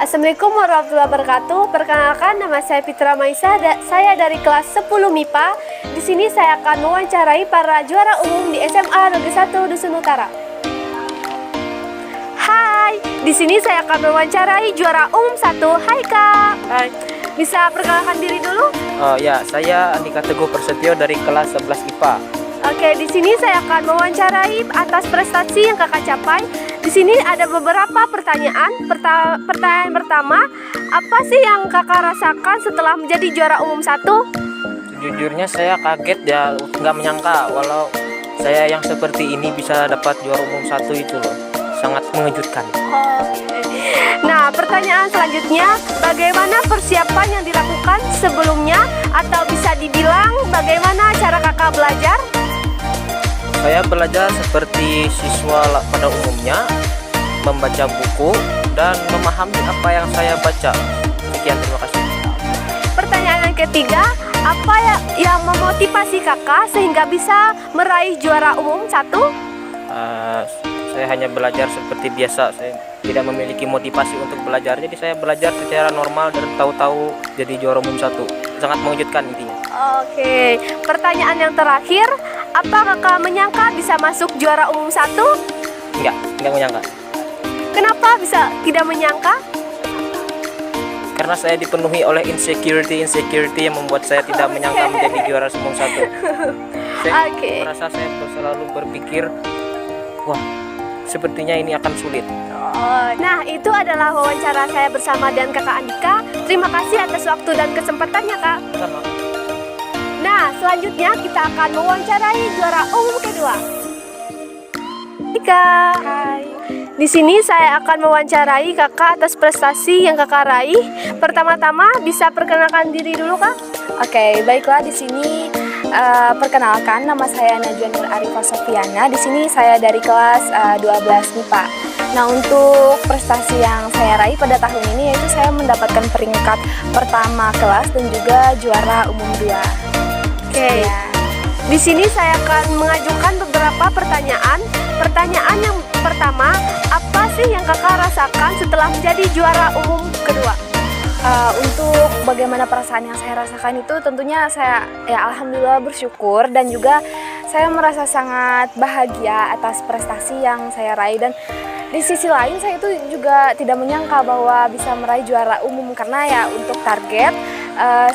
Assalamualaikum warahmatullahi wabarakatuh. Perkenalkan, nama saya Fitra Maisa. Saya dari kelas 10 MIPA. Di sini saya akan mewawancarai para juara umum di SMA Negeri 1 Dusun Utara. Hai, di sini saya akan mewawancarai juara umum 1. Hai Kak. Hai. Bisa perkenalkan diri dulu? Oh ya, saya Andika Teguh Prasetyo dari kelas 11 IPA. Oke, di sini saya akan mewawancarai atas prestasi yang Kakak capai. Di sini ada beberapa pertanyaan. Pertanyaan pertama, apa sih yang Kakak rasakan setelah menjadi juara umum 1? Sejujurnya saya kaget ya, nggak menyangka walau saya yang seperti ini bisa dapat juara umum 1 itu loh. Sangat mengejutkan. Oke. Nah, pertanyaan selanjutnya, bagaimana persiapan yang dilakukan sebelumnya, atau bisa dibilang bagaimana cara Kakak belajar? Saya belajar seperti siswa pada umumnya, membaca buku dan memahami apa yang saya baca. Sekian, terima kasih. Pertanyaan yang ketiga, apa yang memotivasi Kakak sehingga bisa meraih juara umum 1? Saya hanya belajar seperti biasa. Saya tidak memiliki motivasi untuk belajar, jadi saya belajar secara normal dan tahu-tahu jadi juara umum 1. Sangat mengejutkan intinya. Oke, pertanyaan yang terakhir, apa Kakak menyangka bisa masuk juara umum 1? Enggak menyangka. Kenapa bisa tidak menyangka? Karena saya dipenuhi oleh insecurity yang membuat saya tidak menyangka menjadi juara umum 1. Saya merasa saya selalu berpikir, wah, sepertinya ini akan sulit. Nah, itu adalah wawancara saya bersama dengan Kakak Andika. Terima kasih atas waktu dan kesempatannya, Kak. Sama. Nah, selanjutnya kita akan mewawancarai juara umum kedua. Andika. Hai. Di sini saya akan mewawancarai Kakak atas prestasi yang Kakak raih. Pertama-tama bisa perkenalkan diri dulu, Kak? Oke, baiklah, di sini perkenalkan, nama saya Najwa Nur Arifah Sofiana. Di sini saya dari kelas 12 MIPA. Nah, untuk prestasi yang saya raih pada tahun ini yaitu saya mendapatkan peringkat pertama kelas dan juga juara umum 2. Oke. Di sini saya akan mengajukan beberapa pertanyaan. Pertanyaan yang pertama, apa sih yang Kakak rasakan setelah menjadi juara umum kedua? Untuk bagaimana perasaan yang saya rasakan itu tentunya saya alhamdulillah bersyukur, dan juga saya merasa sangat bahagia atas prestasi yang saya raih. Dan di sisi lain saya itu juga tidak menyangka bahwa bisa meraih juara umum, karena ya untuk target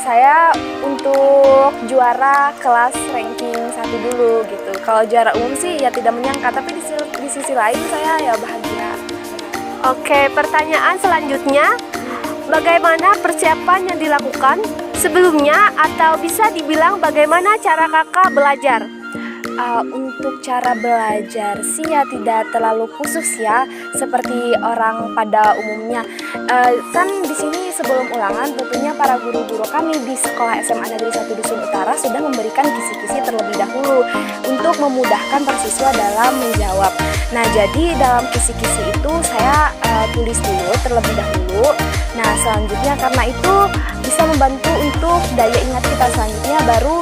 saya untuk juara kelas ranking 1 dulu gitu. Kalau juara umum sih ya tidak menyangka, tapi di sisi lain saya ya bahagia. Oke, pertanyaan selanjutnya, bagaimana persiapan yang dilakukan sebelumnya, atau bisa dibilang bagaimana cara Kakak belajar? Untuk cara belajar sih ya tidak terlalu khusus ya seperti orang pada umumnya. Kan di sini sebelum ulangan tentunya para guru-guru kami di sekolah SMA Negeri 1 Dusun Utara sudah memberikan kisi-kisi terlebih dahulu untuk memudahkan para siswa dalam menjawab. Nah, jadi dalam kisi-kisi itu saya tulis dulu terlebih dahulu. Nah, selanjutnya karena itu bisa membantu untuk daya ingat kita selanjutnya baru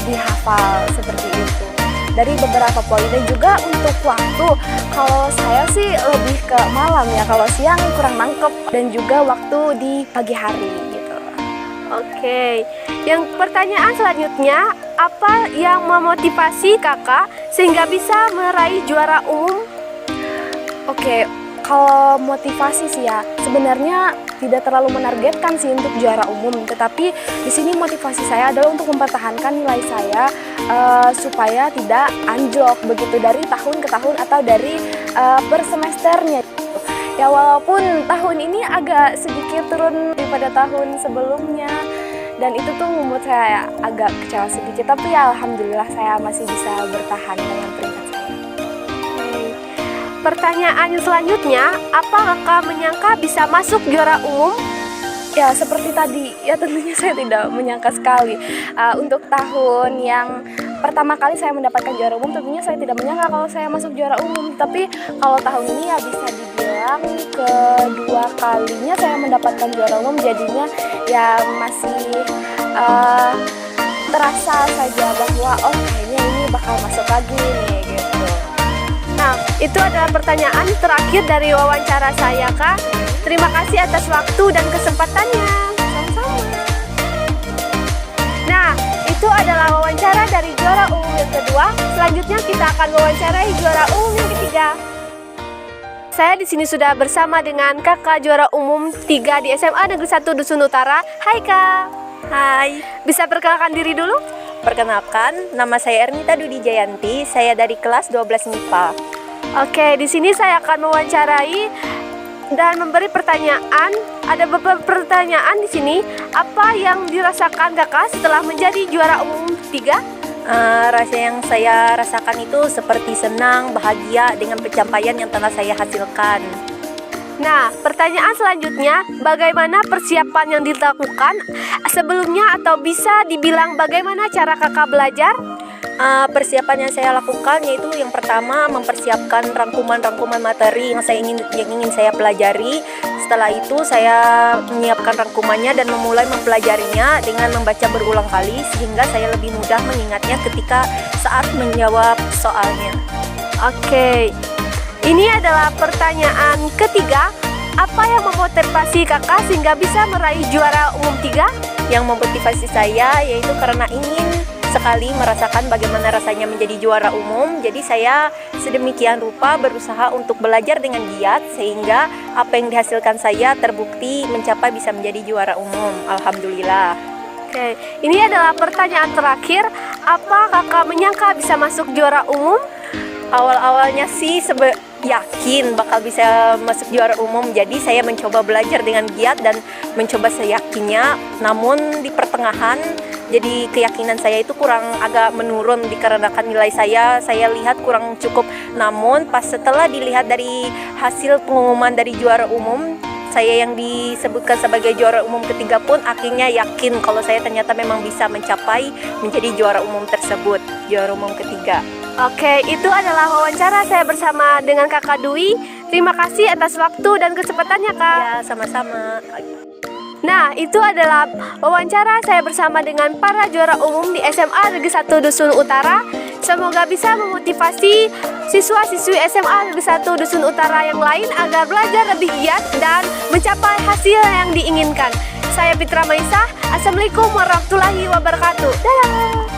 dihafal seperti itu. Dari beberapa poin, dan juga untuk waktu, kalau saya sih lebih ke malam ya, kalau siang kurang nangkep, dan juga waktu di pagi hari gitu. Oke, yang pertanyaan selanjutnya, apa yang memotivasi Kakak sehingga bisa meraih juara umum? Oke, kalau motivasi sih ya sebenarnya tidak terlalu menargetkan sih untuk juara umum, tetapi di sini motivasi saya adalah untuk mempertahankan nilai saya supaya tidak anjlok begitu dari tahun ke tahun atau dari per semesternya. Ya, walaupun tahun ini agak sedikit turun daripada tahun sebelumnya, dan itu tuh membuat saya agak kecewa sedikit, tapi ya alhamdulillah saya masih bisa bertahan dengan peringkat saya. Pertanyaan selanjutnya, apa Kakak menyangka bisa masuk juara umum? Ya, seperti tadi, ya tentunya saya tidak menyangka sekali. Untuk tahun yang pertama kali saya mendapatkan juara umum, tentunya saya tidak menyangka kalau saya masuk juara umum. Tapi kalau tahun ini ya bisa dibilang kedua kalinya saya mendapatkan juara umum, jadinya ya masih terasa saja bahwa oh kayaknya ini bakal masuk lagi nih gitu. Nah, itu adalah pertanyaan terakhir dari wawancara saya, Kak. Terima kasih atas waktu dan kesempatannya. Sama-sama. Nah, itu adalah wawancara dari juara umum yang kedua. Selanjutnya kita akan wawancarai juara umum yang ketiga. Saya di sini sudah bersama dengan kakak juara umum 3 di SMA Negeri 1 Dusun Utara. Hai, Kak. Hai, Bisa perkenalkan diri dulu? perkenalkan, nama saya Ernita Dudi Jayanti, saya dari kelas 12 MIPA. Oke, di sini saya akan mewawancarai dan memberi pertanyaan. Ada beberapa pertanyaan di sini. Apa yang dirasakan kakak setelah menjadi juara umum 3? Rasa yang saya rasakan itu seperti senang, bahagia dengan pencapaian yang telah saya hasilkan. Nah, pertanyaan selanjutnya, bagaimana persiapan yang dilakukan sebelumnya atau bisa dibilang bagaimana cara kakak belajar? Persiapan yang saya lakukan yaitu yang pertama mempersiapkan rangkuman-rangkuman materi yang ingin saya pelajari. Setelah itu saya menyiapkan rangkumannya dan memulai mempelajarinya dengan membaca berulang kali sehingga saya lebih mudah mengingatnya ketika saat menjawab soalnya. Oke, ini adalah pertanyaan ketiga. Apa yang memotivasi kakak sehingga bisa meraih juara umum 3? Yang memotivasi saya yaitu karena ingin sekali merasakan bagaimana rasanya menjadi juara umum. Jadi saya sedemikian rupa berusaha untuk belajar dengan giat sehingga apa yang dihasilkan saya terbukti mencapai bisa menjadi juara umum. Alhamdulillah. Oke, ini adalah pertanyaan terakhir. Apa kakak menyangka bisa masuk juara umum? Awal-awalnya sih yakin bakal bisa masuk juara umum. Jadi saya mencoba belajar dengan giat dan mencoba seyakinnya. Namun di pertengahan jadi keyakinan saya itu kurang agak menurun dikarenakan nilai saya lihat kurang cukup. Namun pas setelah dilihat dari hasil pengumuman dari juara umum, saya yang disebutkan sebagai juara umum ketiga pun akhirnya yakin kalau saya ternyata memang bisa mencapai menjadi juara umum tersebut, juara umum ketiga. Oke, itu adalah wawancara saya bersama dengan kakak Dwi. Terima kasih atas waktu dan kesempatannya, Kak. Ya, sama-sama. Nah, itu adalah wawancara saya bersama dengan para juara umum di SMA Negeri 1 Dusun Utara. Semoga bisa memotivasi siswa-siswi SMA Negeri 1 Dusun Utara yang lain agar belajar lebih giat dan mencapai hasil yang diinginkan. Saya Fitra Maisah. Assalamualaikum warahmatullahi wabarakatuh. Dadah.